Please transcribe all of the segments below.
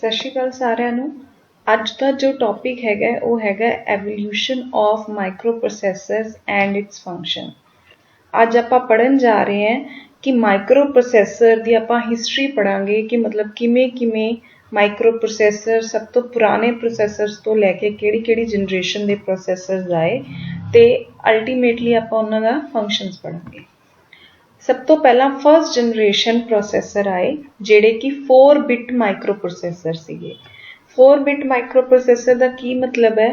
ਸਤਿ ਸ਼੍ਰੀ ਅਕਾਲ ਸਾਰਿਆਂ ਨੂੰ। ਅੱਜ ਦਾ ਜੋ ਟੌਪਿਕ ਹੈਗਾ ਉਹ ਹੈਗਾ evolution of micro processors and its function. ਅੱਜ ਆਪਾਂ ਪੜ੍ਹਨ ਜਾ ਰਹੇ ਹਾਂ ਕਿ ਮਾਈਕਰੋ ਪ੍ਰੋਸੈਸਰ ਦੀ ਆਪਾਂ ਹਿਸਟਰੀ ਪੜ੍ਹਾਂਗੇ ਕਿ ਮਤਲਬ ਕਿਵੇਂ ਮਾਈਕਰੋ ਪ੍ਰੋਸੈਸਰ ਸਭ ਤੋਂ ਪੁਰਾਣੇ ਪ੍ਰੋਸੈਸਰਸ ਤੋਂ ਲੈ ਕੇ ਕਿਹੜੀ ਜਨਰੇਸ਼ਨ ਦੇ ਪ੍ਰੋਸੈਸਰਸ ਆਏ ਤੇ ਅਲਟੀਮੇਟਲੀ ਆਪਾਂ ਉਹਨਾਂ ਦਾ ਫੰਕਸ਼ਨਸ ਪੜ੍ਹਾਂਗੇ। ਸਭ ਤੋਂ ਪਹਿਲਾਂ ਫਸਟ ਜਨਰੇਸ਼ਨ ਪ੍ਰੋਸੈਸਰ ਆਏ ਜਿਹੜੇ ਕਿ 4 ਬਿਟ ਮਾਈਕਰੋ ਪ੍ਰੋਸੈਸਰ ਸੀਗੇ। 4 ਬਿਟ ਮਾਈਕਰੋ ਪ੍ਰੋਸੈਸਰ ਦਾ ਕੀ ਮਤਲਬ ਹੈ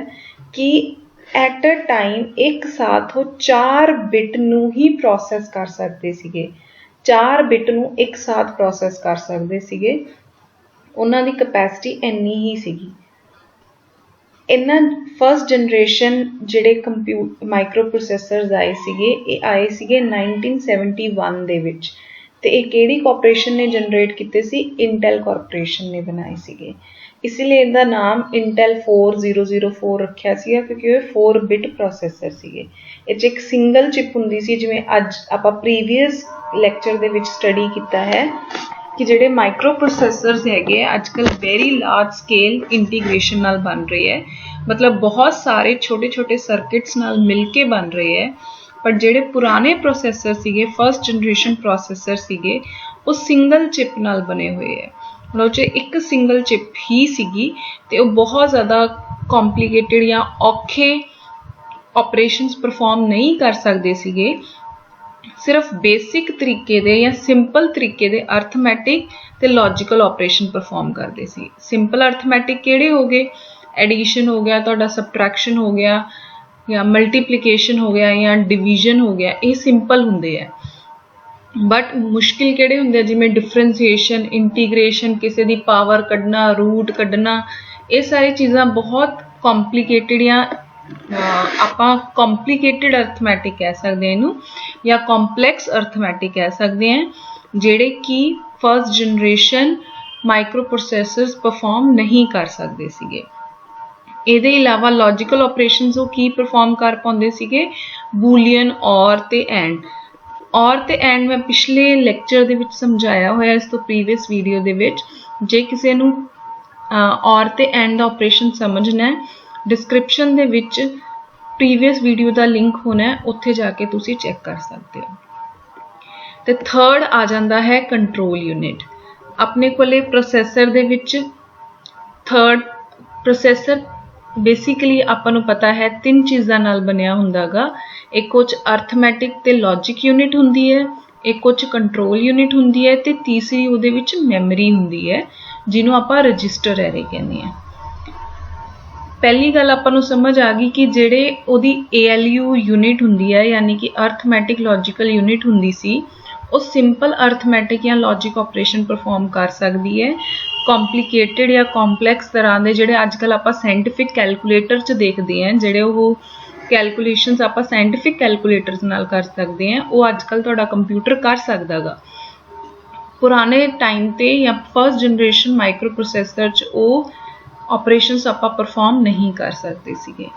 ਕਿ ਐਟ ਅ ਟਾਈਮ ਇੱਕ ਸਾਥ ਉਹ 4 ਬਿਟ ਨੂੰ ਹੀ ਪ੍ਰੋਸੈਸ ਕਰ ਸਕਦੇ ਸੀਗੇ। 4 ਬਿਟ ਨੂੰ ਇੱਕ ਸਾਥ ਪ੍ਰੋਸੈਸ ਕਰ ਸਕਦੇ ਸੀਗੇ। ਉਹਨਾਂ ਦੀ ਕਪੈਸਿਟੀ ਇੰਨੀ ਹੀ ਸੀਗੀ। ਇਹਨਾਂ ਫਸਟ ਜਨਰੇਸ਼ਨ ਜਿਹੜੇ ਮਾਈਕਰੋ ਪ੍ਰੋਸੈਸਰਸ ਆਏ ਸੀਗੇ ਇਹ ਆਏ ਸੀਗੇ 1971 ਦੇ ਵਿੱਚ ਤੇ ਇਹ ਕਿਹੜੀ ਕਾਰਪੋਰੇਸ਼ਨ ਨੇ ਜਨਰੇਟ ਕੀਤੇ ਸੀ? ਇੰਟੈਲ ਕਾਰਪੋਰੇਸ਼ਨ ਨੇ ਬਣਾਏ ਸੀਗੇ। ਇਸ ਲਈ ਇਹਦਾ ਨਾਮ ਇੰਟੈਲ 4004 ਰੱਖਿਆ ਸੀਗਾ ਕਿਉਂਕਿ ਇਹ 4 ਬਿਟ ਪ੍ਰੋਸੈਸਰ ਸੀਗੇ। ਇਹ 'ਚ ਇੱਕ ਸਿੰਗਲ ਚਿਪ ਹੁੰਦੀ ਸੀ, ਜਿਵੇਂ ਅੱਜ ਆਪਾਂ ਪ੍ਰੀਵੀਅਸ ਲੈਕਚਰ ਦੇ ਵਿੱਚ ਸਟੱਡੀ ਕੀਤਾ ਹੈ ਕਿ ਜਿਹੜੇ ਮਾਈਕਰੋ ਪ੍ਰੋਸੈਸਰਸ ਹੈਗੇ ਆ ਅੱਜ ਕੱਲ੍ਹ ਵੈਰੀ ਲਾਰਜ ਸਕੇਲ ਇੰਟੀਗ੍ਰੇਸ਼ਨ ਨਾਲ ਬਣ ਰਹੇ ਹੈ, ਮਤਲਬ ਬਹੁਤ ਸਾਰੇ ਛੋਟੇ ਸਰਕਿਟਸ ਨਾਲ ਮਿਲ ਕੇ ਬਣ ਰਹੇ ਹੈ। ਪਰ ਜਿਹੜੇ ਪੁਰਾਣੇ ਪ੍ਰੋਸੈਸਰ ਸੀਗੇ ਫਸਟ ਜਨਰੇਸ਼ਨ ਪ੍ਰੋਸੈਸਰ ਸੀਗੇ ਉਹ ਸਿੰਗਲ ਚਿਪ ਨਾਲ ਬਣੇ ਹੋਏ ਹੈ। ਉਹ 'ਚ ਇੱਕ ਸਿੰਗਲ ਚਿਪ ਹੀ ਸੀਗੀ ਤੇ ਉਹ ਬਹੁਤ ਜ਼ਿਆਦਾ ਕੰਪਲੀਕੇਟਡ ਜਾਂ ਔਖੇ ਆਪਰੇਸ਼ਨਸ ਪਰਫਾਰਮ ਨਹੀਂ ਕਰ ਸਕਦੇ ਸੀਗੇ। ਸਿਰਫ ਬੇਸਿਕ ਤਰੀਕੇ ਦੇ ਜਾਂ ਸਿੰਪਲ ਤਰੀਕੇ ਦੇ ਅਰਥਮੈਟਿਕ ਤੇ ਲੌਜੀਕਲ ਆਪਰੇਸ਼ਨ ਪਰਫਾਰਮ ਕਰਦੇ ਸੀ। ਸਿੰਪਲ ਅਰਥਮੈਟਿਕ ਕਿਹੜੇ ਹੋ ਗਏ? ਐਡੀਸ਼ਨ ਹੋ ਗਿਆ, ਤੁਹਾਡਾ ਸਬਟਰੈਕਸ਼ਨ ਹੋ ਗਿਆ, ਜਾਂ ਮਲਟੀਪਲੀਕੇਸ਼ਨ ਹੋ ਗਿਆ, ਜਾਂ ਡਿਵੀਜ਼ਨ ਹੋ ਗਿਆ, ਇਹ ਸਿੰਪਲ ਹੁੰਦੇ ਆ। ਬਟ ਮੁਸ਼ਕਿਲ ਕਿਹੜੇ ਹੁੰਦੇ ਆ? ਜਿਵੇਂ ਡਿਫਰੈਂਸੀਏਸ਼ਨ, ਇੰਟੀਗ੍ਰੇਸ਼ਨ, ਕਿਸੇ ਦੀ ਪਾਵਰ ਕੱਢਣਾ, ਰੂਟ ਕੱਢਣਾ, ਇਹ ਸਾਰੀ ਚੀਜ਼ਾਂ ਬਹੁਤ ਕੰਪਲੀਕੇਟਡ ਜਾਂ ਆਪਾਂ ਕੰਪਲੀਕੇਟਡ ਅਰਥਮੈਟਿਕ ਕਹਿ ਸਕਦੇ ਹਾਂ ਇਹਨੂੰ, ਜਾਂ ਕੰਪਲੈਕਸ ਅਰਥਮੈਟਿਕ ਕਹਿ ਸਕਦੇ ਹਾਂ, ਜਿਹੜੇ ਕਿ ਫਸਟ ਜਨਰੇਸ਼ਨ ਮਾਈਕਰੋ ਪ੍ਰੋਸੈਸਰਸ ਪਰਫਾਰਮ ਨਹੀਂ ਕਰ ਸਕਦੇ ਸੀਗੇ। ਇਹਦੇ ਇਲਾਵਾ ਲੌਜੀਕਲ ਆਪਰੇਸ਼ਨਸ ਉਹ ਕੀ ਪਰਫਾਰਮ ਕਰ ਪਾਉਂਦੇ ਸੀਗੇ? ਬੂਲੀਅਨ, ਔਰ ਤੇ ਐਂਡ। ਔਰ ਤੇ ਐਂਡ ਮੈਂ ਪਿਛਲੇ ਲੈਕਚਰ ਦੇ ਵਿੱਚ ਸਮਝਾਇਆ ਹੋਇਆ ਇਸ ਤੋਂ ਪ੍ਰੀਵੀਅਸ ਵੀਡੀਓ ਦੇ ਵਿੱਚ। ਜੇ ਕਿਸੇ ਨੂੰ ਔਰ ਤੇ ਐਂਡ ਦਾ ਆਪਰੇਸ਼ਨ ਸਮਝਣਾ ਹੈ, ਡਿਸਕ੍ਰਿਪਸ਼ਨ ਦੇ ਵਿੱਚ ਪ੍ਰੀਵੀਅਸ ਵੀਡੀਓ ਦਾ ਲਿੰਕ ਹੋਣਾ, ਉੱਥੇ ਜਾ ਕੇ ਤੁਸੀਂ ਚੈੱਕ ਕਰ ਸਕਦੇ ਹੋ। ਤੇ ਥਰਡ ਆ ਜਾਂਦਾ ਹੈ ਕੰਟਰੋਲ ਯੂਨਿਟ। ਆਪਣੇ ਕੋਲੇ ਪ੍ਰੋਸੈਸਰ ਦੇ ਵਿੱਚ ਥਰਡ ਪ੍ਰੋਸੈਸਰ ਬੇਸਿਕਲੀ ਆਪਾਂ ਨੂੰ ਪਤਾ ਹੈ 3 ਚੀਜ਼ਾਂ ਨਾਲ ਬਣਿਆ ਹੁੰਦਾ ਗਾ। ਇੱਕ ਉਹ 'ਚ ਅਰਥਮੈਟਿਕ ਤੇ ਲੌਜਿਕ ਯੂਨਿਟ ਹੁੰਦੀ ਹੈ, ਇੱਕ ਉਹ 'ਚ ਕੰਟਰੋਲ ਯੂਨਿਟ ਹੁੰਦੀ ਹੈ ਤੇ ਤੀਸਰੀ ਉਹਦੇ ਵਿੱਚ ਮੈਮਰੀ ਹੁੰਦੀ ਹੈ ਜਿਹਨੂੰ ਆਪਾਂ ਰਜਿਸਟਰ ਐਰੇ ਕਹਿੰਦੇ ਹਾਂ। ਪਹਿਲੀ ਗੱਲ ਆਪਾਂ ਨੂੰ ਸਮਝ ਆ ਗਈ ਕਿ ਜਿਹੜੇ ਉਹਦੀ ALU ਯੂਨਿਟ ਹੁੰਦੀ ਹੈ ਯਾਨੀ ਕਿ ਅਰਥਮੈਟਿਕ ਲੌਜੀਕਲ ਯੂਨਿਟ ਹੁੰਦੀ ਸੀ, ਉਹ ਸਿੰਪਲ ਅਰਥਮੈਟਿਕ ਜਾਂ ਲੌਜਿਕ ਆਪਰੇਸ਼ਨ ਪਰਫਾਰਮ ਕਰ ਸਕਦੀ ਹੈ। ਕੰਪਲੀਕੇਟਡ ਜਾਂ ਕੰਪਲੈਕਸ ਤਰ੍ਹਾਂ ਦੇ ਜਿਹੜੇ ਅੱਜ ਕੱਲ੍ਹ ਆਪਾਂ ਸਾਇੰਟੀਫਿਕ ਕੈਲਕੂਲੇਟਰ 'ਚ ਦੇਖਦੇ ਹਾਂ, ਜਿਹੜੇ ਉਹ ਕੈਲਕੂਲੇਸ਼ਨਸ ਆਪਾਂ ਸਾਇੰਟੀਫਿਕ ਕੈਲਕੂਲੇਟਰਸ ਨਾਲ ਕਰ ਸਕਦੇ ਹਾਂ, ਉਹ ਅੱਜ ਕੱਲ੍ਹ ਤੁਹਾਡਾ ਕੰਪਿਊਟਰ ਕਰ ਸਕਦਾ ਗਾ। ਪੁਰਾਣੇ ਟਾਈਮ 'ਤੇ ਜਾਂ ਫਸਟ ਜਨਰੇਸ਼ਨ ਮਾਈਕਰੋ ਪ੍ਰੋਸੈਸਰ 'ਚ ਉਹ ਆਪਰੇਸ਼ਨਸ ਆਪਾਂ ਪਰਫਾਰਮ ਨਹੀਂ ਕਰ ਸਕਦੇ ਸੀਗੇ।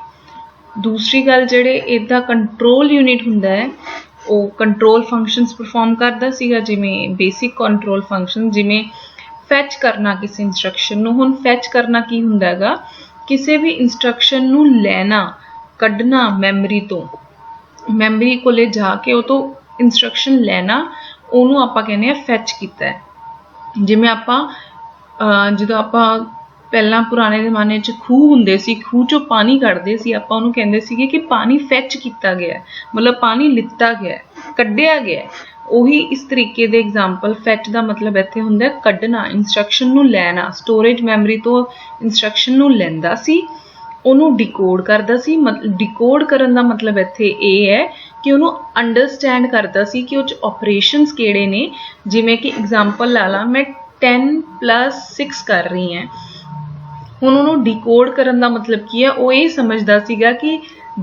ਦੂਸਰੀ ਗੱਲ, ਜਿਹੜੇ ਇਹਦਾ ਕੰਟਰੋਲ ਯੂਨਿਟ ਹੁੰਦਾ ਹੈ ਉਹ ਕੰਟਰੋਲ ਫੰਕਸ਼ਨਸ ਪਰਫਾਰਮ ਕਰਦਾ ਸੀਗਾ, ਜਿਵੇਂ ਬੇਸਿਕ ਕੰਟਰੋਲ ਫੰਕਸ਼ਨ, ਜਿਵੇਂ ਫੈਚ ਕਰਨਾ ਕਿਸੇ ਇੰਸਟਰਕਸ਼ਨ ਨੂੰ। ਹੁਣ ਫੈਚ ਕਰਨਾ ਕੀ ਹੁੰਦਾ ਹੈਗਾ? ਕਿਸੇ ਵੀ ਇੰਸਟਰਕਸ਼ਨ ਨੂੰ ਲੈਣਾ, ਕੱਢਣਾ ਮੈਮਰੀ ਤੋਂ, ਮੈਮਰੀ ਕੋਲੇ ਜਾ ਕੇ ਉਹ ਤੋਂ ਇੰਸਟਰਕਸ਼ਨ ਲੈਣਾ, ਉਹਨੂੰ ਆਪਾਂ ਕਹਿੰਦੇ ਹਾਂ ਫੈਚ ਕੀਤਾ ਹੈ। ਜਿਵੇਂ ਆਪਾਂ ਜਦੋਂ ਆਪਾਂ ਪਹਿਲਾਂ ਪੁਰਾਣੇ ਜ਼ਮਾਨੇ 'ਚ ਖੂਹ ਹੁੰਦੇ ਸੀ, ਖੂਹ 'ਚੋਂ ਪਾਣੀ ਕੱਢਦੇ ਸੀ, ਆਪਾਂ ਉਹਨੂੰ ਕਹਿੰਦੇ ਸੀਗੇ ਕਿ ਪਾਣੀ ਫੈਚ ਕੀਤਾ ਗਿਆ, ਮਤਲਬ ਪਾਣੀ ਲਿੱਤਾ ਗਿਆ, ਕੱਢਿਆ ਗਿਆ। ਉਹੀ ਇਸ ਤਰੀਕੇ ਦੇ ਐਗਜ਼ਾਮਪਲ, ਫੈਚ ਦਾ ਮਤਲਬ ਇੱਥੇ ਹੁੰਦਾ ਕੱਢਣਾ, ਇੰਸਟਰਕਸ਼ਨ ਨੂੰ ਲੈਣਾ। ਸਟੋਰੇਜ ਮੈਮਰੀ ਤੋਂ ਇੰਸਟਰਕਸ਼ਨ ਨੂੰ ਲੈਂਦਾ ਸੀ, ਉਹਨੂੰ ਡਿਕੋਡ ਕਰਦਾ ਸੀ। ਡਿਕੋਡ ਕਰਨ ਦਾ ਮਤਲਬ ਇੱਥੇ ਇਹ ਹੈ ਕਿ ਉਹਨੂੰ ਅੰਡਰਸਟੈਂਡ ਕਰਦਾ ਸੀ ਕਿ ਉਹ 'ਚ ਆਪਰੇਸ਼ਨਸ ਕਿਹੜੇ ਨੇ। ਜਿਵੇਂ ਕਿ ਐਗਜ਼ਾਮਪਲ ਲਾ ਲਾ, ਮੈਂ 10 + 6 ਕਰ ਰਹੀ ਹਾਂ। ਹੁਣ ਉਹਨੂੰ ਡਿਕੋਡ ਕਰਨ ਦਾ ਮਤਲਬ ਕੀ ਹੈ? ਉਹ ਇਹ ਸਮਝਦਾ ਸੀਗਾ ਕਿ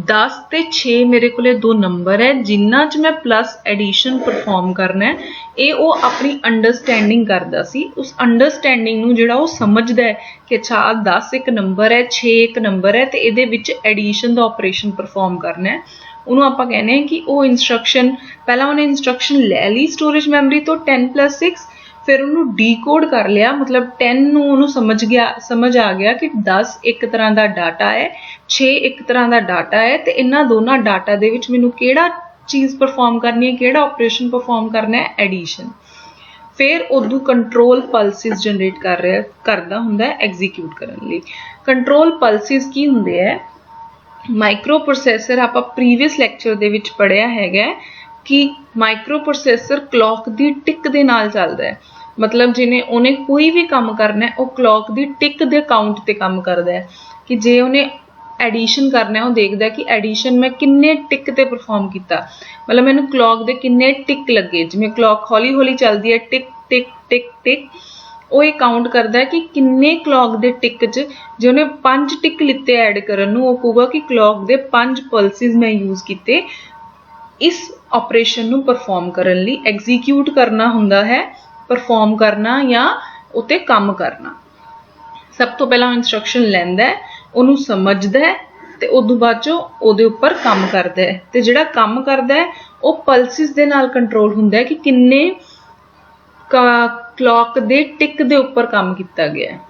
10 ਤੇ 6 ਮੇਰੇ ਕੋਲੇ 2 ਨੰਬਰ ਹੈ, ਜਿਨ੍ਹਾਂ 'ਚ ਮੈਂ ਪਲੱਸ ਐਡੀਸ਼ਨ ਪਰਫਾਰਮ ਕਰਨਾ ਹੈ। ਇਹ ਉਹ ਆਪਣੀ ਅੰਡਰਸਟੈਂਡਿੰਗ ਕਰਦਾ ਸੀ। ਉਸ ਅੰਡਰਸਟੈਂਡਿੰਗ ਨੂੰ ਜਿਹੜਾ ਉਹ ਸਮਝਦਾ ਹੈ ਕਿ ਅੱਛਾ 10 ਇੱਕ ਨੰਬਰ ਹੈ, 6 ਇੱਕ ਨੰਬਰ ਹੈ ਤੇ ਇਹਦੇ ਵਿੱਚ ਐਡੀਸ਼ਨ ਦਾ ਆਪਰੇਸ਼ਨ ਪਰਫਾਰਮ ਕਰਨਾ ਹੈ, ਉਹਨੂੰ ਆਪਾਂ ਕਹਿੰਦੇ ਹਾਂ ਕਿ ਉਹ ਇੰਸਟਰਕਸ਼ਨ, ਪਹਿਲਾਂ ਉਹਨੇ ਇੰਸਟਰਕਸ਼ਨ ਲੈ ਲਈ ਸਟੋਰੇਜ ਮੈਮਰੀ ਤੋਂ 10 + 6, फिर उन्होंने ਡੀਕੋਡ कर लिया, मतलब 10 ਨੂੰ ਉਹਨੂੰ समझ आ गया कि 10 एक तरह का डाटा है, 6 एक तरह का डाटा है, तो इन्हां दोनों डाटा दे विच मैनूं किहड़ा चीज़ परफॉर्म करनी है, किहड़ा ऑपरेशन परफॉर्म करना है, एडिशन। फिर उदू कंट्रोल पल्सिस जनरेट करदा हुंदा है एग्जीक्यूट करने लई। कंट्रोल पल्सिस की हुंदे है? माइक्रो प्रोसैसर आपां प्रीवियस लैक्चर दे विच पढ़िया हैगा कि माइक्रो प्रोसैसर क्लॉक दी टिक दे नाल चलदा है, मतलब जिन्हें उन्हें कोई भी काम करना है वो clock the tick they count ते काम करदा है कि जे उन्हें एडिशन करना है वो देखदा है कि एडिशन मैं किन्ने टिक ते परफॉर्म किया, मतलब मैनूं क्लॉक दे किन्ने टिक लगे, जिवें क्लॉक हौली हौली चलदी है टिक टिक टिक टिक, वो ये काउंट करता है कि किन्ने क्लॉक दे टिक च जे उन्हें 5 टिक लिते ऐड करन नूं, वो कहूगा कि क्लॉक दे 5 पल्सिस मैं यूज़ किते इस ऑपरेशन नूं परफॉर्म करन लई। एग्जीक्यूट करना हुंदा है, परफॉर्म करना या उते काम करना। सब तो पहला इंस्ट्रक्शन लैंदा है, उहनूं समझदा है ते उदों बाद चों उहदे उपर काम करदा है, ते जिहड़ा काम करदा है वो पल्सिस दे नाल कंट्रोल हुंदा है कि किन्ने क्लॉक दे टिक दे उपर काम किया गया है।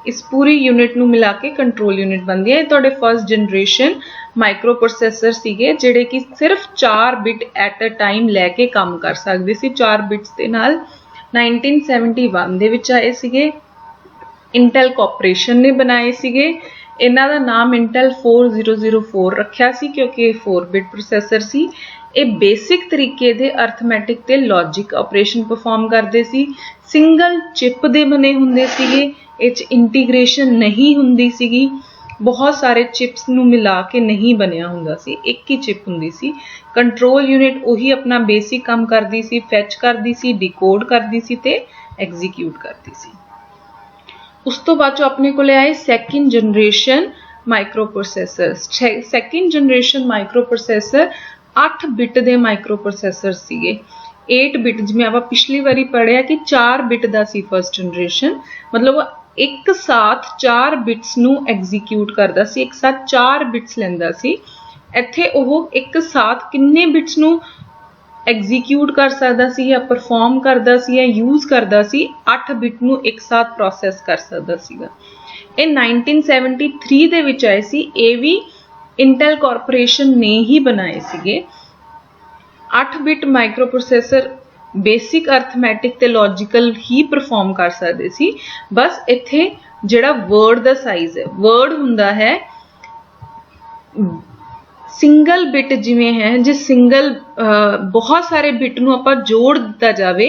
इस पूरी यूनिट नूं मिला के कंट्रोल यूनिट बनदी है। तुहाडे फर्स्ट जनरेशन माइक्रो प्रोसैसर सीगे जिहड़े कि सिर्फ 4 बिट एट अ टाइम लैके काम कर सकदे सी। 4 बिट्स दे नाल 1971 दे विच आए सीगे। इंटेल कॉर्पोरेशन ने बनाए सीगे। इन्हां दा नाम इंटेल 4004 रखिया सी क्योंकि 4 बिट प्रोसैसर सी। ये बेसिक तरीके दे अर्थमैटिक ते लॉजिक ऑपरेशन परफॉर्म करदे सी। सिंगल चिप दे बने हुंदे सीगे, इच इंटीग्रेशन नहीं हुंदी सीगी। बहुत सारे चिप्स नूं मिला के नहीं बनिया हुंदा सी, एक ही चिप हुंदी सी। कंट्रोल यूनिट उही अपना बेसिक काम करदी सी, फैच करदी सी, डिकोड करदी सी ते एग्जीक्यूट करदी सी। उस तो बाद जो अपने कोले आए second generation micro processor. Second generation micro processor 8 bit दे माइक्रो प्रोसैसर सीगे। 8 बिट जिवें आपां पिछली बारी पढ़िया कि 4 बिट दा सी फर्स्ट जनरेशन, मतलब एक साथ 4 बिट्स नूं एग्जीक्यूट करदा सी, एक साथ 4 बिट्स लैंदा सी। इत्थे ओह एक साथ किन्ने बिट्स नूं एग्जीक्यूट कर सकदा सी या परफॉर्म करदा सी या यूज़ करदा सी, 8 बिट नूं एक साथ प्रोसैस कर सकदा सीगा। ये 1973 दे विच आए सी। ये भी इंटेल कॉर्पोरेशन ने ही बनाए सीगे। 8 bit micro processor basic arithmetic ते लॉजिकल ही परफॉर्म कर सकते सी। बस इत्थे जिहड़ा वर्ड दा साइज है, वर्ड हुंदा है सिंगल बिट जिवें है, जे सिंगल बहुत सारे बिट नूं आपां जोड़ दिता जावे,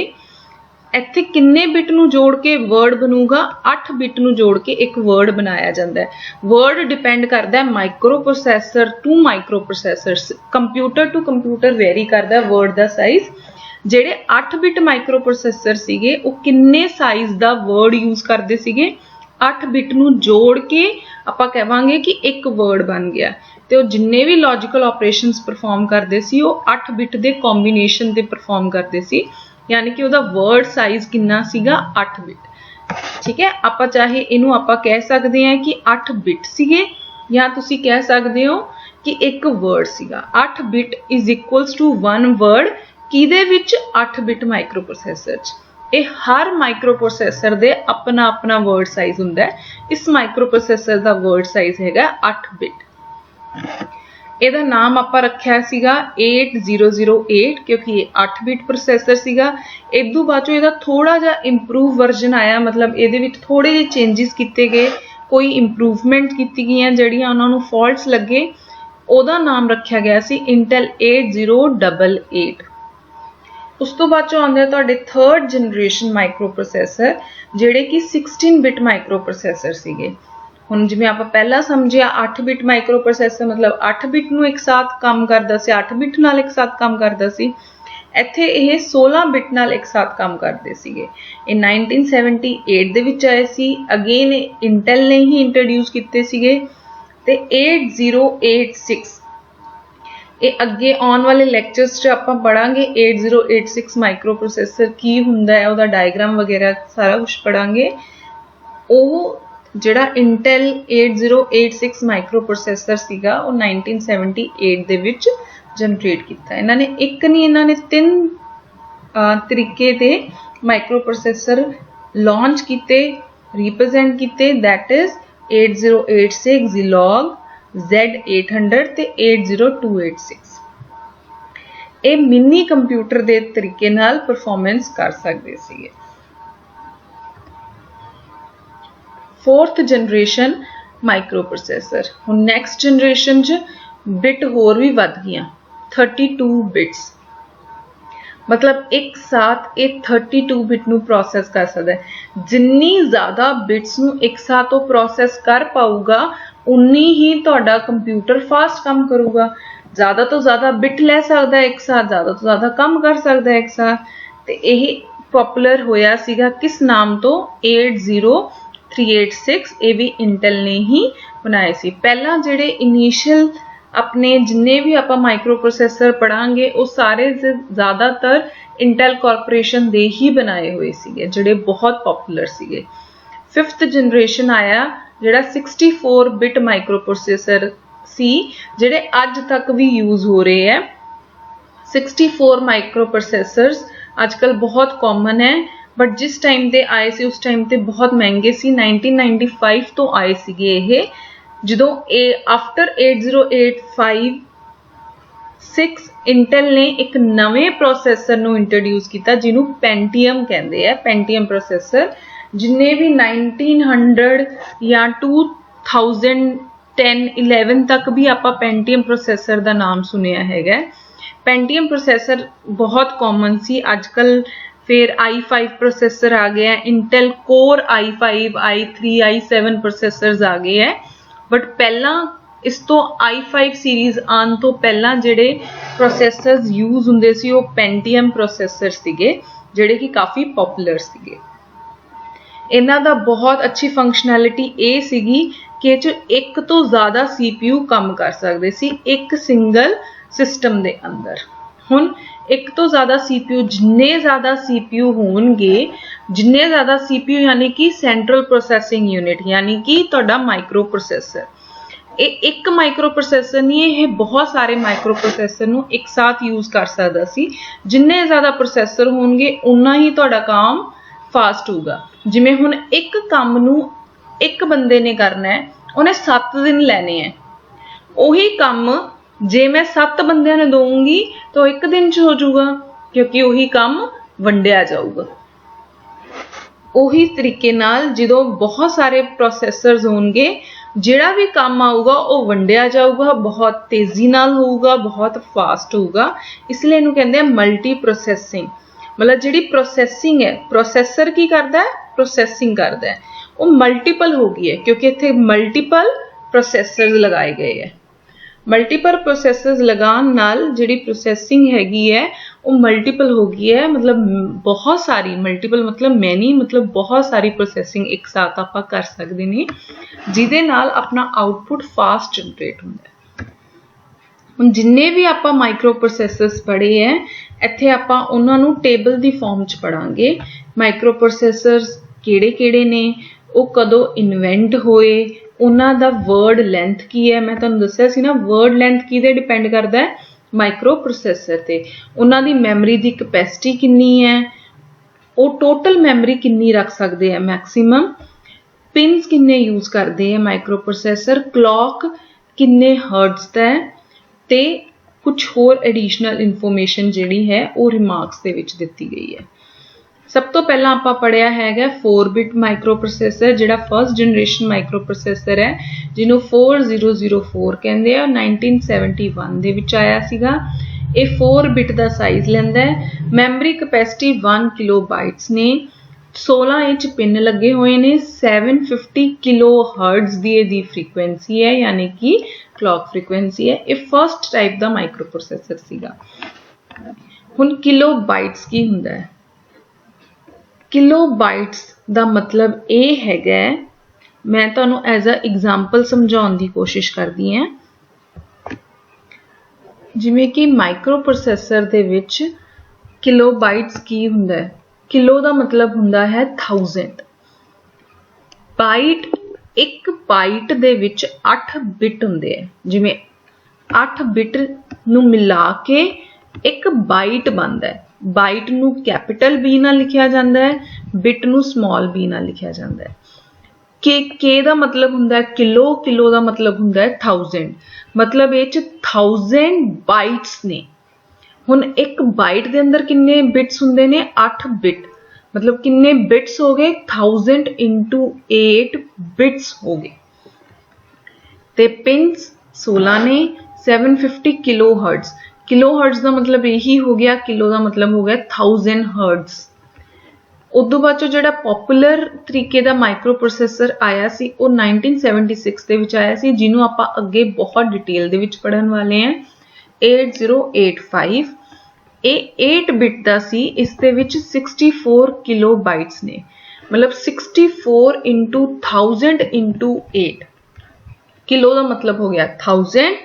इत्थे किन्ने बिट नूं जोड़ के वर्ड बनूगा, 8 बिट नूं जोड़ के एक वर्ड बनाया जाता है। वर्ड डिपेंड करता है microprocessor to microprocessor, computer to computer vary करता है वर्ड दा साइज। ਜਿਹੜੇ 8 बिट माइक्रो प्रोसैसर सीगे वो किन्ने साइज दा वर्ड यूज करते सीगे, 8 बिट नूं जोड़ के आपां कहांगे कि एक वर्ड बन गया। तो जिन्ने भी लॉजिकल ऑपरेशंस परफॉर्म करते सी वो 8 बिट दे कॉम्बीनेशन ते परफॉर्म करते सी, यानी कि उहदा वर्ड साइज किन्ना सीगा 8 बिट। ठीक है, आपां चाहे इनू आपां कह सकते हैं कि 8 बिट सीगे या तुसी कह सकते हो कि एक वर्ड सीगा। 8 bit is equals to 1 word किहदे विच 8 बिट माइक्रो प्रोसैसर च। ये हर माइक्रो प्रोसैसर दे अपना अपना वर्ड साइज हुंदा है। इस माइक्रो प्रोसैसर दा वर्ड साइज हैगा 8 बिट। ਇਹਦਾ नाम आपां रखिया सीगा 8008 क्योंकि ये 8 बिट प्रोसैसर सीगा। इदू बाद ਇਹਦਾ थोड़ा जा इंप्रूव वर्जन आया, मतलब ਇਹਦੇ ਵਿੱਚ थोड़े ਜਿਹੇ चेंजिस किए गए, कोई इंप्रूवमेंट की गई ਜਿਹੜੀਆਂ ਉਹਨਾਂ ਨੂੰ फॉल्ट्स लगे। ਉਹਦਾ नाम रखिया गया सी इंटेल 8088। उस तो बाद चो आंदे तुहाडे थर्ड जनरेशन माइक्रो प्रोसैसर जिहड़े कि 16 बिट माइक्रो प्रोसैसर सीगे। हुण जिवें आपां पहला समझिया 8 बिट माइक्रो प्रोसैसर मतलब 8 बिट नूं एक साथ काम करदा सी, 8 बिट नाल एक साथ काम करदा सी। इत्थे ये 16 बिट नाल एक साथ काम करदे सीगे। ये 1978 दे विच आए सी। अगेन इंटेल ने ही इंट्रोड्यूस कीते सीगे। ते 8086 ये अगे आने वाले लैक्चर्स च आपां पढ़ांगे। 8086 माइक्रो प्रोसैसर की हुंदा है, उहदा डायग्राम वगैरह सारा कुछ पढ़ांगे। ਉਹ ਜਿਹੜਾ इंटेल 8086 माइक्रो प्रोसैसर सीगा ਉਹ 1978 ਦੇ ਵਿੱਚ ਜਨਰੇਟ ਕੀਤਾ। ਇਹਨਾਂ ਨੇ ਇੱਕ ਨਹੀਂ, ਇਹਨਾਂ ਨੇ 3 ਤਰੀਕੇ ਦੇ माइक्रो प्रोसेसर लॉन्च किते रिप्रेजेंट किते, दैट इज 8086 Zilog Z800 ते 80286। ये मिनी कंप्यूटर के तरीके नाल परफॉर्मेंस कर सकते सीगे। 4th generation micro processor. हुण नैक्सट जनरेशन च बिट होर भी वध गईयां, 32 बिट्स, मतलब एक साथ ये 32 बिट नू प्रोसैस कर सकता है। जिन्नी ज़्यादा बिट्स नू एक साथ वो प्रोसैस कर पाऊगा उन्नी ही तुहाडा कंप्यूटर फास्ट काम करूगा। ज़्यादा तो ज़्यादा बिट लै सकता है एक साथ, ज़्यादा तो ज़्यादा काम कर सकता है एक साथ। तो यही पॉपुलर होया सीगा किस नाम तो 80386, ये भी इंटेल ने ही बनाए सी। पहला जिहड़े इनिशियल अपने जिन्ने भी आप माइक्रो प्रोसेसर पढ़ांगे वो सारे ज़्यादातर इंटेल कॉर्पोरेशन दे ही बनाए हुए सीगे, जिहड़े बहुत पॉपुलर सीगे। 5th जनरेशन आया जिहड़ा 64 बिट माइक्रो प्रोसेसर सी, जिहड़े अज तक भी यूज हो रहे हैं। 64 माइक्रो प्रोसेसर्स आजकल बहुत कॉमन है, बट जिस टाइम ते आए सी उस टाइम ते बहुत महंगे सी। 1995 तो आए सीगे ये, ਜਦੋਂ आफ्टर 8085 इंटेल ने एक नवे प्रोसैसर ਨੂੰ इंट्रोड्यूस किया ਜਿਹਨੂੰ पेंटियम कहते हैं। पेंटियम प्रोसैसर जिन्ने भी 1900 या 2010-11 तक भी आप पेंटियम प्रोसैसर का नाम सुनिया है। पेंटियम प्रोसैसर बहुत कॉमन सी। आजकल फिर i5 प्रोसैसर आ गया, Intel core i5, i3, i7 processors आ गए हैं। बट पहला इस तो i5 सीरीज़ आन तो पहला जिहड़े प्रोसैसर्स यूज हुंदे सी वो पेंटियम प्रोसैसर सीगे, जिहड़े कि काफ़ी पॉपुलर सीगे। इन्हां दा बहुत अच्छी फंक्शनैलिटी ये सीगी कि इह एक तो ज़्यादा CPU काम कर सकदे सी एक सिंगल सिस्टम दे अंदर। हुण एक तो ज़्यादा CPU, जिन्ने ज़्यादा CPU होणगे, जिन्ने ज़्यादा CPU यानी कि सेंट्रल प्रोसैसिंग यूनिट यानी कि तुहाडा माइक्रो प्रोसैसर। ये एक माइक्रो प्रोसैसर नहीं, ये बहुत सारे माइक्रो प्रोसैसर नू एक साथ यूज कर सकदा सी। जिन्ने ज़्यादा प्रोसैसर होणगे उन्ना ही तुहाडा काम फास्ट होगा। जिवें हुण एक काम नू एक बंदे ने करना है, उन्हें 7 दिन लैने हैं। उही काम जे मैं 7 बंदियां ने दूंगी तो एक दिन च हो जाऊगा, क्योंकि उही काम वंडिया जाऊगा। उही तरीके नाल जो बहुत सारे प्रोसैसर्स होंगे, जिहड़ा भी काम आऊगा वो वंडिया जाऊगा, बहुत तेजी नाल होऊगा, बहुत फास्ट होऊगा। इसलिए इनू कहते हैं मल्टी प्रोसैसिंग। मतलब जिहड़ी प्रोसैसिंग है, प्रोसैसर की करता है, प्रोसैसिंग करता है, वो मल्टीपल हो गई है क्योंकि इत्थे मल्टीपल प्रोसैसर्स लगाए गए हैं। मल्टीपल प्रोसैसर्स लगान नाल जिहड़ी प्रोसैसिंग हैगी है वो मल्टीपल हो गई है। मतलब बहुत सारी, मल्टीपल मतलब मैनी, मतलब बहुत सारी प्रोसैसिंग एक साथ आप कर सकते हैं, जिहदे नाल अपना आउटपुट फास्ट जनरेट होंदा है। हुण जिन्ने भी आप माइक्रो प्रोसैसर्स पढ़े हैं, इत्थे आपां उन्हां नूं टेबल दी फॉर्म च पढ़ांगे। माइक्रो प्रोसैसर्स किहड़े-किहड़े ने, वो कदों इन्वेंट होए, उन्हां दा वर्ड लेंथ की है। मैं तुहानूं दस्सिया सी ना, वर्ड लेंथ किहदे डिपेंड करदा है, माइक्रो प्रोसैसर ते। उन्हां दी मैमरी दी कैपेसिटी कितनी है, वो टोटल मैमरी कितनी रख सकते हैं मैक्सीमम, पिन्स किन्ने यूज करते हैं माइक्रो प्रोसैसर, क्लॉक किन्ने हर्ट्ज दा है, ते कुछ होर एडिशनल इन्फॉर्मेशन जिहड़ी है वो रिमार्क्स दे विच दित्ती गई है। सब तो पहला आपां पढ़िया है 4 बिट माइक्रो प्रोसैसर, जिहड़ा फर्स्ट जनरेशन माइक्रो प्रोसैसर है, जिन्हों 4004 कहते हैं, 1971 दे विच आया सीगा। ये 4 बिट का साइज लैंदा है। मैमरी कैपेसिटी 1 किलोबाइट्स ने, 16 इंच पिन लगे हुए ने, 750 किलो हर्ट्ज दी फ्रीकुएंसी है, यानी कि क्लॉक फ्रीकुएंसी है। ये फर्स्ट टाइप का माइक्रो प्रोसैसर सीगा। हुण किलोबाइट्स की हुंदा है? किलोबाइट्स का मतलब ये है, मैं तुहानूं एज अ एग्जाम्पल समझाउण दी कोशिश करदी हां। जिवें कि माइक्रो प्रोसैसर दे विच किलोबाइट्स की हुंदा है? किलो का मतलब हुंदा है 1000। बाइट, एक बाइट दे विच 8 बिट हुंदे हैं। जिवें 8 बिट नूं मिला के एक बाइट बनदा है। बाइट नू कैपिटल बी नाल लिखिया जांदा है, बिट नू स्मॉल बी नाल लिखिया जांदा है। के दा मतलब हुंदा है किलो, किलो दा मतलब हुंदा है 1000, मतलब ये 1000 बाइट्स ने। हुण एक बाइट दे अंदर किन्ने बिट्स हुंदे ने? 8 बिट, मतलब किन्ने बिट्स हो गए? 1000 into 8 बिट्स हो गए। ते पिन्स 16 ने, 750 किलो हर्ट्ज। किलो हर्ट्ज का मतलब यही हो गया, किलो का मतलब हो गया 1000 हर्ट्ज। उदों बाद जो जिहड़ा पॉपुलर तरीके का माइक्रो प्रोसैसर आया सी वो 1976 दे विच आया सी, जिन्हों आपां अगे बहुत डिटेल दे विच पढ़न वाले हैं। 8085 ये 8 बिट का सी, इस दे विच 64 किलो बाइट्स ने, मतलब 64 into 1000 into 8। किलो का मतलब हो गया 1000,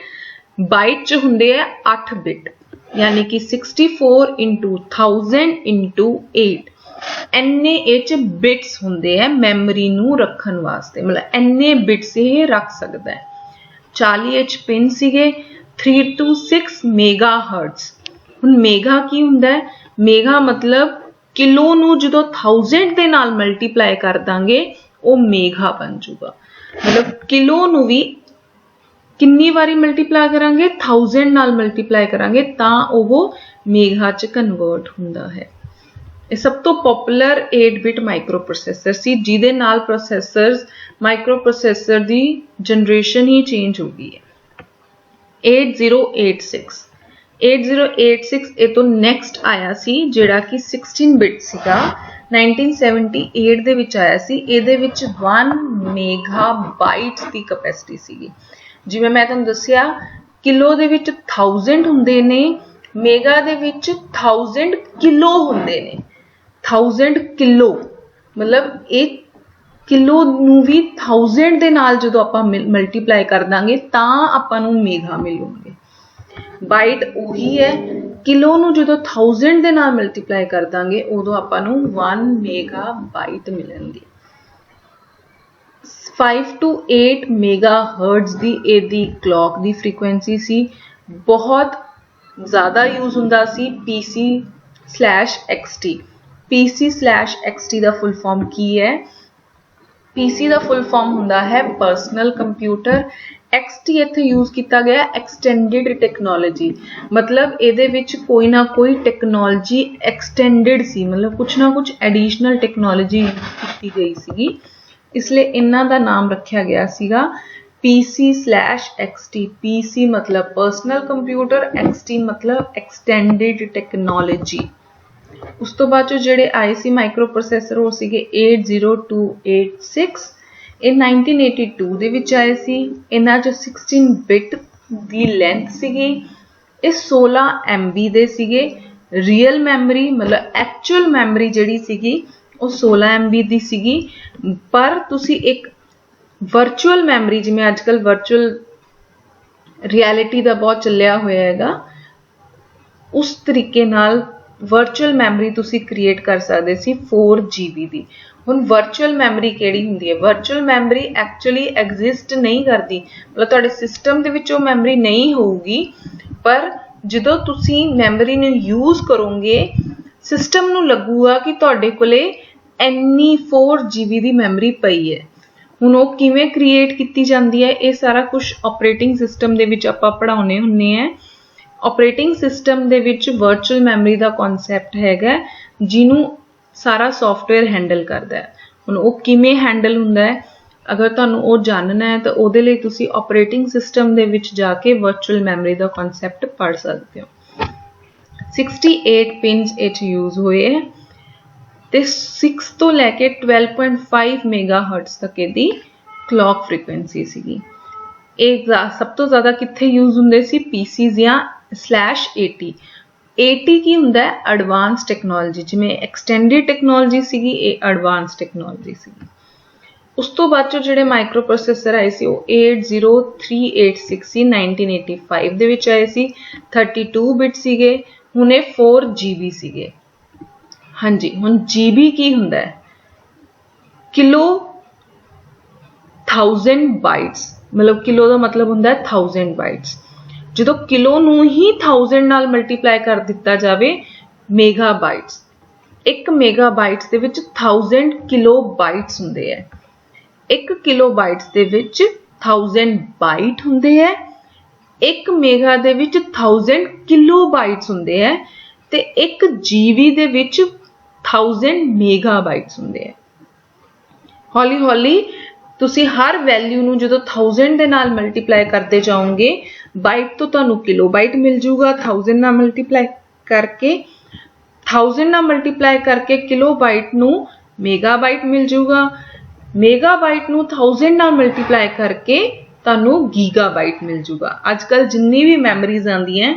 बाइट च हुंदे है 8 बिट, यानी कि 64 into 1000 into 8। एने एच बिट्स हुंदे है मेमोरी नू रखन वास्ते, मतलब एने बिट्स ये रख सकदा है। 40 एच पिन सीगे, 3 to 6 मेगा हर्ट्ज। हुण मेगा की हुंदा है? मेगा मतलब किलो नू जदों 1000 दे नाल मल्टीप्लाई कर दांगे वो मेगा बन जूगा, मतलब किलो नू भी किन्नी वारी मल्टीप्लाई करांगे? 1000 नाल मल्टीप्लाई करांगे तां ओह मेगा च कन्वर्ट हुंदा है। ये सब तो पॉपुलर 8 बिट माइक्रो प्रोसैसर सी, जिहदे नाल प्रोसैसर्स माइक्रो प्रोसैसर दी जनरेशन ही चेंज हो गई है। 8086 ये तो नेक्स्ट आया सी, जिहड़ा कि 16 बिट सीगा, 1978 दे विच आया सी। इहदे विच 1 मेगाबाइट्स दी कैपेसिटी सीगी। जिवें मैं तुहानूं दस्सिया किलो दे विच 1000 हुंदे ने, मेगा दे विच 1000 किलो हुंदे ने। 1000 किलो मतलब एक किलो नू भी 1000 दे नाल जदों आपां मल्टीप्लाई कर दांगे तां आपां नूं मेगा मिलूंगे। बाइट उही है, किलो नू जदों 1000 दे नाल मल्टीप्लाई कर दांगे उदों आपां नूं 1 मेगा बाइट मिलणगे। 5 to 8 मेगा हर्ट्ज दी एदी क्लॉक दी फ्रीक्वेंसी सी। बहुत ज़्यादा यूज हुंदा सी PC/XT। PC/XT दा फुल फॉर्म की है? PC दा फुल फॉर्म हुंदा है पर्सनल कंप्यूटर। XT इत्थे यूज किया गया एक्सटेंडेड टेक्नोलॉजी, मतलब इहदे विच कोई ना कोई टेक्नोलॉजी एक्सटेंडेड सी, मतलब कुछ ना कुछ एडिशनल टेक्नोलॉजी यूज की गई सीगी, इसलिए इन्हां दा नाम रखा गया सीगा PC/XT। PC मतलब पर्सनल कंप्यूटर, XT मतलब एक्सटेंडेड टेक्नोलॉजी। उस तो बाद जो जिहड़े आए सी माइक्रो प्रोसैसर वो सीगे 80286। ये 1982 दे विच आए सी। इन्हां च 16 बिट दी लेंथ सीगी। ये 16 MB दे सीगे। रियल मैमरी मतलब एक्चुअल मैमरी जिहड़ी सीगी वो 16 MB दी सीगी, पर तुसी एक वर्चुअल मैमरी, जिवें अजकल वर्चुअल रियलिटी दा बहुत चलिया होया हैगा, उस तरीके नाल वर्चुअल मैमरी तुसी क्रिएट कर सकदे सी 4 GB दी। हुण वर्चुअल मैमरी किहड़ी हुंदी है? वर्चुअल मैमरी एक्चुअली एग्जिस्ट नहीं करती, मतलब तुहाडे सिस्टम दे विच वो मैमरी नहीं होगी, पर जदों तुसी मैमरी नूं यूज करोगे सिस्टम नूं लगूगा कि तुहाडे कोले इन्नी 4 GB दी मैमरी पई है। हुण वो किवें क्रिएट कीती जांदी है? ये सारा कुछ ऑपरेटिंग सिस्टम दे विच आपां पढ़ाउने हुन्ने हैं। ऑपरेटिंग सिस्टम दे विच वर्चुअल मैमरी दा कॉन्सैप्ट हैगा, जिन्हों सारा सॉफ्टवेयर हैंडल करता है। हुण वो किवें हैंडल हुंदा है, अगर तुहानूं वो जानना है तो उहदे लई तुसीं ऑपरेटिंग सिस्टम दे विच जाके वर्चुअल मैमरी दा कॉन्सैप्ट पढ़ सकते हो। 68 पिन्स इच यूज हुए है ते 6 तो लैके 12.5 मेगाहर्ट्ज तक इहदी क्लॉक फ्रीक्वेंसी सीगी। एक सब तो ज़्यादा कित्थे यूज हुंदे सी? PCs या /80। 80 की हुंदा है एडवांस टेक्नोलॉजी, जिवें एक्सटेंडेड टेक्नोलॉजी सीगी, ये एडवांस टेक्नोलॉजी सीगी। उस तो बाद जो जिहड़े माइक्रो प्रोसैसर आए सी वो 80386 सी, 1985 दे विच आए सी। 32 बिट सीगे। हुण 4 GB सीगे। हाँ जी, हुण GB की हुंदा है? किलो 1000 बाइट्स, मतलब किलो का मतलब हुंदा है 1000 बाइट्स। जो किलो नूं ही 1000 नाल मल्टीप्लाई कर दिता जावे, मेगाबाइट्स। 1 मेगाबाइट्स दे विच 1000 किलोबाइट्स हुंदे है। 1 किलोबाइट्स दे विच 1000 बाइट हुंदे है। 1 मेगा दे विच 1000 किलोबाइट्स हुंदे है ते 1 जीबी दे विच 1000 मेगाबाइट्स हुंदे है। हौली हौली तुसी हर वैल्यू नूं जदों 1000 दे नाल मल्टीप्लाई करते जाओगे, बाइट तो तुहानूं किलोबाइट मिल जूगा। 1000 नाल मल्टीप्लाई करके 1000 नाल मल्टीप्लाई करके किलोबाइट नूं मेगाबाइट मिल जूगा। मेगाबाइट नूं 1000 नाल मल्टीप्लाई करके तुहानूं गीगाबाइट मिल जूगा। अजकल जिन्नी भी मैमरीज आंदियां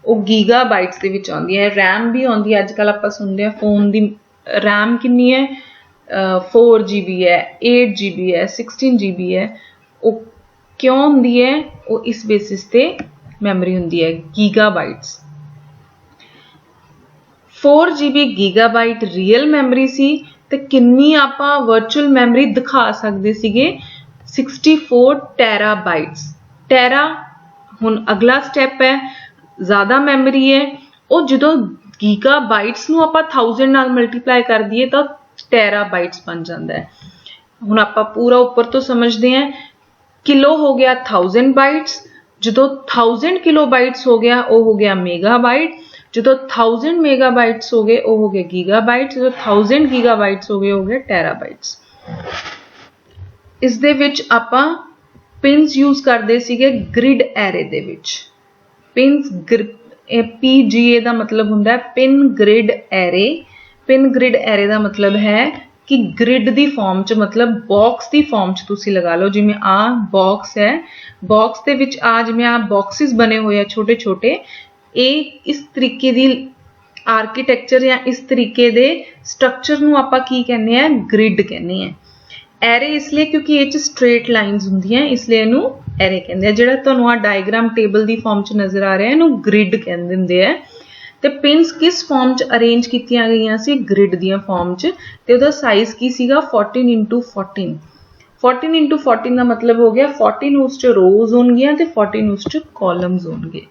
वो गीगाबाइट्स दे विच आंदियां। रैम भी आंदी है। अजकल आपां सुनदे हां फोन दी रैम कितनी है, 4 GB है, 8 GB है, 16 GB है। वो क्यों होंदी है? वो इस बेसिस ते मैमरी होंदी है gigabytes. 4 GB gigabyte real memory सी ते किन्नी आपां वर्चुअल मैमरी दिखा सकदे सीगे 64 टेराबाइट्स। टेरा हुण अगला स्टैप है, ज़्यादा मैमरी है। वो जदों गीगाबाइट्स नूं आपां 1000 नाल मल्टीप्लाई कर दईए तो टेराबाइट्स बन जाता है। हुण आपां पूरा ऊपर तो समझते हैं। किलो हो गया 1000 बाइट्स, जो 1000 किलोबाइट्स हो गया वो हो गया मेगाबाइट, जो 1000 मेगाबाइट्स हो गए वो हो गए गीगाबाइट्स, जो 1000 गीगाबाइट्स हो गए टेराबाइट्स। इस दे विच आपां पिन्स यूज करते सीगे ग्रिड एरे दे विच। पिन्स PGA का मतलब हुंदा है pin grid array. Pin grid array का मतलब है कि ग्रिड दी फॉर्म च, मतलब बॉक्स दी फॉर्म च तुसी लगा लो। जिवें आ बॉक्स है, बॉक्स दे विच आ जिवें आ बॉक्सिस बने हुए हैं छोटे छोटे, ये इस तरीके दी आर्कीटैक्चर या इस तरीके दे स्ट्रक्चर नूं आपां की कहने हैं, ग्रिड कहने हैं। एरे इसलिए क्योंकि ये स्ट्रेट लाइनस हुंदियां, इसलिए इनू एरे कहंदे आ। जिहड़ा तुहानूं आ डायग्राम टेबल दी फॉर्म च नजर आ रहा है, इनू ग्रिड कहंदे हुंदे आ। ते पिन्स किस फॉर्म च अरेंज कीतियां गईयां सी? ग्रिड दियां फॉर्म च। ते उहदा साइज की सीगा 14x14। 14x14 का मतलब हो गया 14 उस च रोज होणगियां ते 14 उस च कॉलम्स होणगे।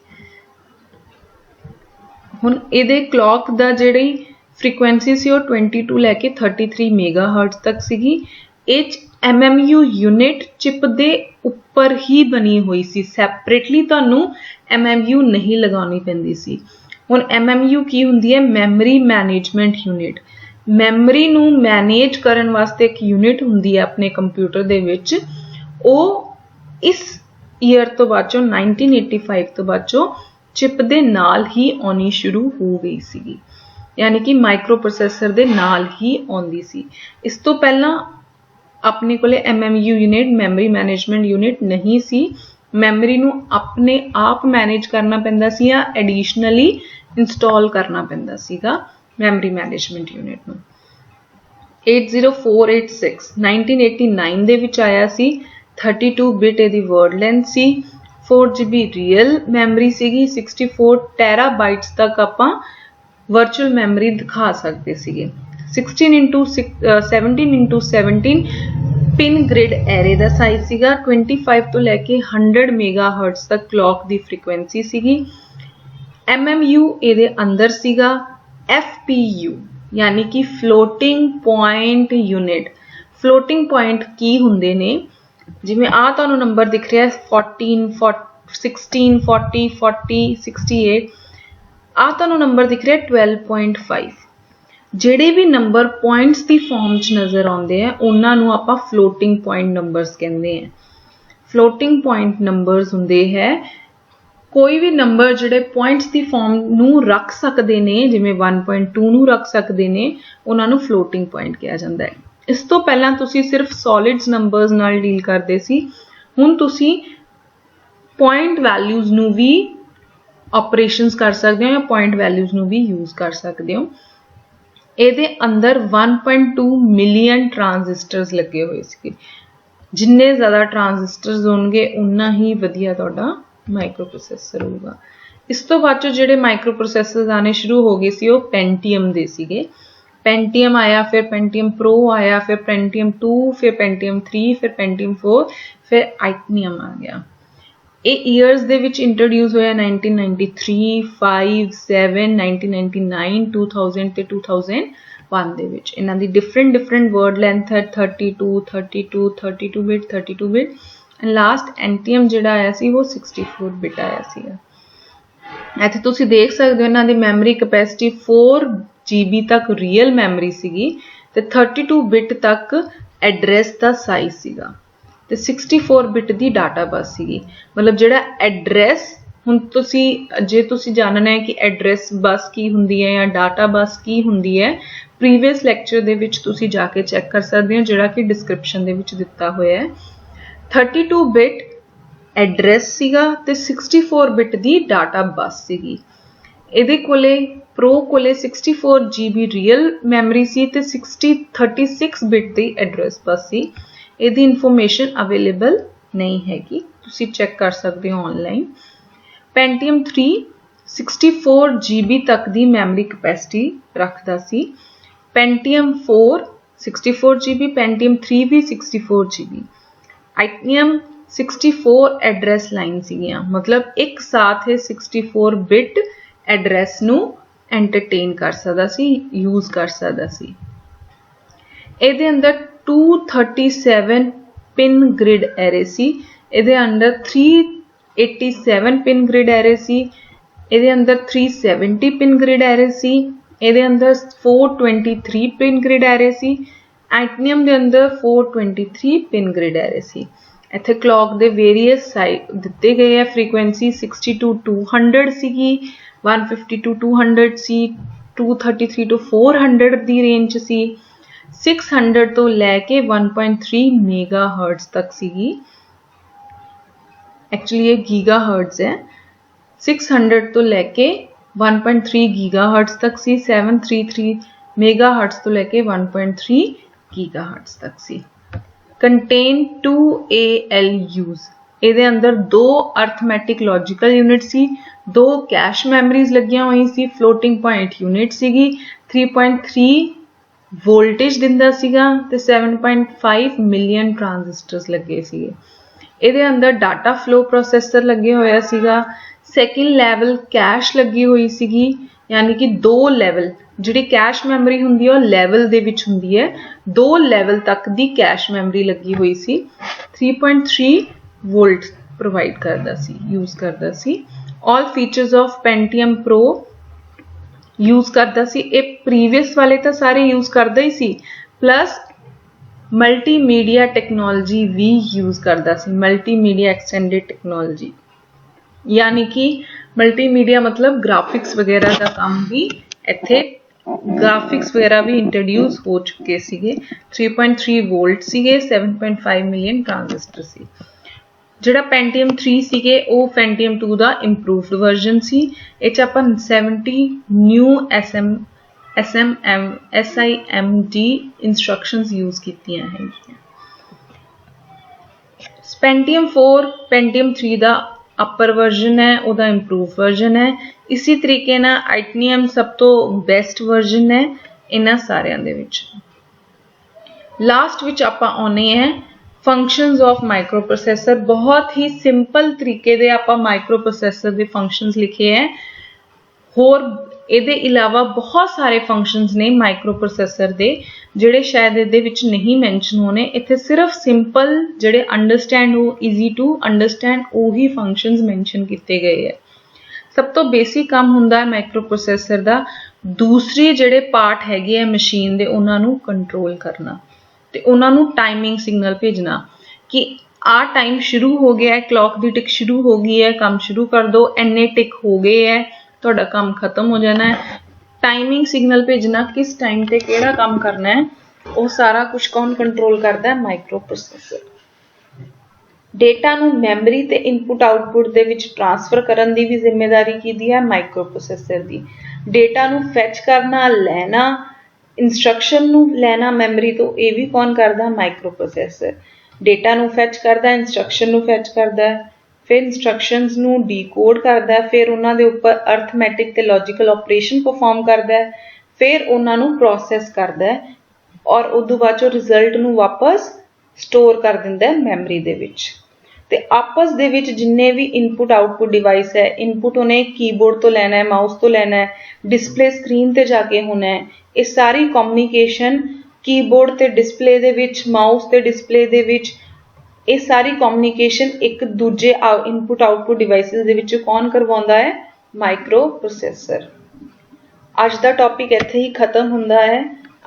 हुण इहदे क्लॉक दा जिहड़ी फ्रीक्वेंसी सी वो 22 लैके 33 मेगाहर्ट्ज तक सीगी। MMU यूनिट चिप दे उपर ही बनी हुई सी, सैपरेटली तुहानूं MMU नहीं लगानी पैंदी सी। हुण MMU की हुंदी है? Memory management unit. मैमरी नूं मैनेज करन वास्ते एक यूनिट हुंदी है अपने कंप्यूटर दे विच। वो इस ईयर तो बाद चों 1985 तो बाद चों चिप दे नाल ही आनी शुरू हो गई सी, यानी कि माइक्रो प्रोसैसर दे नाल ही आउंदी सी। इस तो पहला अपने कोले MMU unit, memory management unit नहीं सी। मैमरी नूं अपने आप मैनेज करना पैंदा सी या एडिशनली इंस्टॉल करना पैंदा सीगा मैमरी मैनेजमेंट यूनिट नूं। 80486 1989 दे विच आया सी। 32 बिट इहदी वर्ड लेंथ सी। 4 GB रियल मैमरी सीगी। 64 टेराबाइट्स तक आपां वर्चुअल मैमरी दिखा सकते सीगे। 17x17 पिन ग्रिड एरे का साइज सीगा। 25 तो लैके 100 मेगाहर्ट्ज तक क्लॉक दी फ्रीक्वेंसी सीगी। MMU इहदे अंदर सीगा। FPU यानी कि floating point unit. Floating point की हुंदे ने? जिवें आ तुहानूं नंबर दिख रहा है 14, 16, 40, 40, 68। आ तुहानूं नंबर दिख रहा है 12.5। ਜਿਹੜੇ भी नंबर पॉइंट्स की फॉर्म च नज़र आते हैं उन्हां नूं आपां फ्लोटिंग पॉइंट नंबर्स कहते हैं। फ्लोटिंग पॉइंट नंबर्स हुंदे है कोई भी नंबर जिहड़े पॉइंट्स की फॉर्म नूं रख सकते हैं, जिवें 1.2 नूं रख सकते हैं, उन्हां नूं फ्लोटिंग पॉइंट कहा जाता है। इस तो पहलां तुसीं सिर्फ सॉलिड्स नंबर्स नाल डील करते सी। हुण तुसीं पॉइंट वैल्यूज़ नूं भी ऑपरेशंस कर सकते हो या पॉइंट वैल्यूज़ नूं भी यूज़ कर सकते हो। ਇਹਦੇ अंदर 1.2 मिलियन ट्रांजिस्टर्स लगे हुए थे। जिन्ने ज़्यादा ट्रांजिस्टर्स होंगे उन्ना ही वधिया तुहाडा माइक्रो प्रोसैसर होगा। इस तो बाद जो जिहड़े माइक्रो प्रोसैसर्स आने शुरू हो गए सी वो पेंटियम दे सीगे। पेंटियम आया, फिर पेंटियम प्रो आया, फिर पेंटियम 2, फिर पेंटियम 3, फिर पेंटियम 4, फिर आइटनियम आ गया। ਇਹ ਈਅਰਸ ਦੇ ਵਿੱਚ ਇੰਟਰੋਡਿਊਸ ਹੋਇਆ 1993, 5, 7, 1999, 2000 ਤੇ 2001 ਦੇ ਵਿੱਚ। ਇਹਨਾਂ ਦੀ different word length ਹੈ 32, 32, 32 bit, 32 bit and last NTM ਜਿਹੜਾ ਆਇਆ ਸੀ ਉਹ 64 bit ਆਇਆ ਸੀਗਾ। ਇੱਥੇ ਤੁਸੀਂ ਦੇਖ ਸਕਦੇ ਹੋ ਇਹਨਾਂ ਦੀ ਮੈਮਰੀ ਕਪੈਸਿਟੀ 4 GB ਤੱਕ ਰੀਅਲ ਮੈਮਰੀ ਸੀਗੀ ਤੇ 32 bit ਤੱਕ ਐਡਰੈਸ ਦਾ ਸਾਈਜ਼ ਸੀਗਾ ਤੇ 64 bit ਦੀ ਡਾਟਾ ਬਸ ਸੀਗੀ। ਮਤਲਬ ਜਿਹੜਾ ਐਡਰੈਸ, ਹੁਣ ਜੇ ਤੁਸੀਂ ਜਾਣਨਾ ਹੈ ਕਿ ਐਡਰੈਸ ਬਸ ਕੀ ਹੁੰਦੀ ਹੈ ਜਾਂ ਡਾਟਾ ਬਸ ਕੀ ਹੁੰਦੀ ਹੈ, ਪ੍ਰੀਵੀਅਸ ਲੈਕਚਰ ਦੇ ਵਿੱਚ ਤੁਸੀਂ ਜਾ ਕੇ ਚੈੱਕ ਕਰ ਸਕਦੇ ਹੋ ਜਿਹੜਾ ਕਿ ਡਿਸਕ੍ਰਿਪਸ਼ਨ ਦੇ ਵਿੱਚ ਦਿੱਤਾ ਹੋਇਆ ਹੈ। 32 bit ਐਡਰੈਸ ਸੀਗਾ ਤੇ 64 bit ਦੀ ਡਾਟਾ ਬਸ ਸੀਗੀ। ਇਹਦੇ ਕੋਲੇ ਪ੍ਰੋ ਕੋਲੇ 64 GB ਰੀਅਲ ਮੈਮਰੀ ਸੀ ਤੇ 36 bit ਦੀ ਐਡਰੈਸ ਬਸ ਸੀ। ਇਹਦੀ ਇਨਫੋਰਮੇਸ਼ਨ ਅਵੇਲੇਬਲ ਨਹੀਂ ਹੈਗੀ, ਤੁਸੀਂ ਚੈੱਕ ਕਰ ਸਕਦੇ ਹੋ ਆਨਲਾਈਨ। Pentium 3 64 GB ਤੱਕ ਦੀ ਮੈਮਰੀ ਕਪੈਸਿਟੀ ਰੱਖਦਾ ਸੀ। Pentium 4 64 GB, Pentium 3 ਵੀ 64 GB। Itanium 64 ਐਡਰੈਸ ਲਾਈਨ ਸੀਗੀਆਂ, ਮਤਲਬ ਇੱਕ ਸਾਥ ਇਹ 64 bit ਐਡਰੈਸ ਨੂੰ ਐਂਟਰਟੇਨ ਕਰ ਸਕਦਾ ਸੀ, ਯੂਜ਼ ਕਰ ਸਕਦਾ ਸੀ। ਇਹਦੇ ਅੰਦਰ 237 पिन ग्रिड एरे सी, ਇਹਦੇ ਅੰਦਰ 387 पिन ग्रिड एरे सी, ਇਹਦੇ अंदर 370 पिन ग्रिड एरे सी, ਇਹਦੇ अंदर 423 पिन ग्रिड एरे सी। Itanium ਦੇ अंदर 423 पिन ग्रिड एरे सी। ਇੱਥੇ ਕਲੌਕ ਦੇ ਵੇਰੀਅਸ ਦਿੱਤੇ ਗਏ ਹੈ। ਫ੍ਰੀਕੁਐਂਸੀ 60 to 200 ਸੀਗੀ, 150 to 200 C, 233 to 400 the range ਸੀ, 600 ਤੋਂ ਲੈ ਕੇ 1.3 मेगाहर्ट्ज तक ਸੀਗੀ। एक्चुअली ये गीगाहर्ट्ज है। 600 ਤੋਂ ਲੈ ਕੇ 1.3 गीगाहर्ट्ज तक ਸੀ, 733 मेगाहर्ट्ज ਤੋਂ ਲੈ ਕੇ 1.3 गीगाहर्ट्ज तक ਸੀ। कंटेन 2 ALUs, ਇਹਦੇ ਅੰਦਰ 2 अर्थमैटिक लॉजिकल यूनिट ਸੀ, 2 कैश मैमरीज ਲੱਗੀਆਂ ਹੋਈ ਸੀ, फ्लोटिंग पॉइंट यूनिट ਸੀਗੀ, 3.3 वोल्टेज दिंदा सीगा ते 7.5 मिलियन ट्रांजिस्टर्स लगे सीगे। ਇਹਦੇ अंदर डाटा फ्लो प्रोसैसर लगे होया सीगा। सैकेंड लैवल कैश लगी हुई सीगी, यानी कि 2 लैवल जिहड़ी कैश मैमरी हुंदी है लैवल दे विच हुंदी है, 2 लैवल तक दी कैश मैमरी लगी हुई सी। 3.3 वोल्ट प्रोवाइड करदा सी, यूज करदा सी। All features of Pentium Pro use करता सी। ये प्रीवियस वाले तो सारे यूज करता ही सी, प्लस मल्टीमीडिया टेक्नोलॉजी भी यूज करता सी। मल्टीमीडिया एक्सटेंडेड टेक्नोलॉजी यानी कि मल्टीमीडिया मतलब ग्राफिक्स वगैरह का काम भी इत्थे, ग्राफिक्स वगैरह भी इंट्रोड्यूस हो चुके सीगे। 3.3 वोल्ट सीगे, 7.5 मिलियन ट्रांजिस्टर सी। ਜਿਹੜਾ Pentium 3 ਸੀਗੇ ਉਹ Pentium 2 ਦਾ ਇੰਪਰੂਵਡ ਵਰਜ਼ਨ ਸੀ। ਇਹ ਚ ਆਪਾਂ 70 ਨਿਊ SIMD ਇਨਸਟਰਕਸ਼ਨਸ ਯੂਜ਼ ਕੀਤੀਆਂ ਹੈਗੀਆਂ। Pentium 4 Pentium 3 ਦਾ ਅਪਰ ਵਰਜ਼ਨ ਹੈ, ਉਹਦਾ ਇੰਪਰੂਵ ਵਰਜ਼ਨ ਹੈ। ਇਸੇ ਤਰੀਕੇ ਨਾਲ Itanium ਸਭ ਤੋਂ ਬੈਸਟ ਵਰਜ਼ਨ ਹੈ ਇਹਨਾਂ ਸਾਰਿਆਂ ਦੇ ਵਿੱਚ। ਲਾਸਟ ਵਿੱਚ ਆਪਾਂ ਆਉਨੇ ਹੈ फंक्शंस ऑफ माइक्रोप्रोसेसर। बहुत ही सिंपल तरीके दे आपां माइक्रोप्रोसेसर दे फंक्शंस लिखे हैं। होर ਇਹਦੇ इलावा बहुत सारे फंक्शंस ने माइक्रोप्रोसेसर दे ਜਿਹੜੇ शायद ਇਹਦੇ ਵਿੱਚ नहीं मैंशन होने। इत्थे सिर्फ सिंपल ਜਿਹੜੇ अंडरस्टैंड हो, ईजी टू अंडरस्टैंड ਉਹੀ फंक्शंस मैंशन ਕੀਤੇ गए है। सब तो बेसिक काम ਹੁੰਦਾ है माइक्रोप्रोसेसर ਦਾ दूसरे ਜਿਹੜੇ पार्ट हैगे है मशीन ਦੇ ਉਹਨਾਂ ਨੂੰ कंट्रोल करना ਤੇ ਉਹਨਾਂ ਨੂੰ टाइमिंग सिग्नल भेजना कि आ टाइम शुरू हो गया है, क्लॉक दी टिक शुरू हो गई है, काम शुरू कर दो, इन्ने टिक हो गए है, तुहाडा काम खत्म हो जाना है। टाइमिंग सिग्नल भेजना किस टाइम ते केड़ा काम करना है वो सारा कुछ कौन कंट्रोल करता है? माइक्रोप्रोसेसर। डेटा नू मैमरी ते इनपुट आउटपुट दे विच ट्रांसफर करन दी भी जिम्मेदारी किहदी है? माइक्रोप्रोसेसर दी। डेटा नू फैच करना, लेना, इंस्ट्रक्शन नू लेना मैमरी तो ये भी कौन करदा? माइक्रोप्रोसेसर। डेटा नू फैच करदा, इंस्ट्रक्शन नू फैच करदा, फिर इंस्ट्रक्शंस नू डीकोड करदा, फिर उन्हां दे उपर अर्थमैटिक ते लॉजिकल ऑपरेशन परफॉर्म करदा, फिर उन्हां नू प्रोसैस करदा और उदों बाद चों रिजल्ट नू वापस स्टोर कर दिंदा मैमरी दे विच। ਤੇ ਆਪਸ ਦੇ ਵਿੱਚ ਜਿੰਨੇ ਵੀ ਇਨਪੁਟ ਆਊਟਪੁੱਟ ਡਿਵਾਈਸ ਹੈ, ਇਨਪੁਟ ਉਹਨੇ ਕੀਬੋਰਡ ਤੋਂ ਲੈਣਾ ਹੈ, ਮਾਊਸ ਤੋਂ ਲੈਣਾ ਹੈ, ਡਿਸਪਲੇ ਸਕਰੀਨ ਤੇ ਜਾ ਕੇ ਹੋਣਾ ਹੈ, ਇਹ ਸਾਰੀ ਕਮਿਊਨੀਕੇਸ਼ਨ ਕੀਬੋਰਡ ਤੇ ਡਿਸਪਲੇ ਦੇ ਵਿੱਚ, ਮਾਊਸ ਤੇ ਡਿਸਪਲੇ ਦੇ ਵਿੱਚ, ਇਹ ਸਾਰੀ ਕਮਿਊਨੀਕੇਸ਼ਨ ਇੱਕ ਦੂਜੇ ਇਨਪੁਟ ਆਊਟਪੁੱਟ ਡਿਵਾਈਸਿਸ ਦੇ ਵਿੱਚ ਕੌਣ ਕਰਵਾਉਂਦਾ ਹੈ? Micro processor. ਅੱਜ ਦਾ ਟੌਪਿਕ ਇੱਥੇ ਹੀ ਖਤਮ ਹੁੰਦਾ ਹੈ।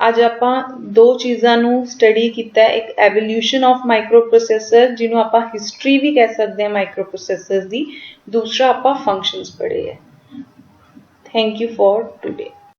ਅੱਜ ਆਪਾਂ ਦੋ ਚੀਜ਼ਾਂ ਨੂੰ ਸਟੱਡੀ ਕੀਤਾ, ਇੱਕ ਐਵੋਲਿਊਸ਼ਨ ਆਫ ਮਾਈਕਰੋ ਪ੍ਰੋਸੈਸਰ ਜਿਹਨੂੰ ਆਪਾਂ ਹਿਸਟਰੀ ਵੀ ਕਹਿ ਸਕਦੇ ਹਾਂ ਮਾਈਕਰੋ ਪ੍ਰੋਸੈਸਰਸ ਦੀ, ਦੂਸਰਾ ਆਪਾਂ ਫੰਕਸ਼ਨਸ ਪੜ੍ਹੇ ਹੈ। Thank you for today.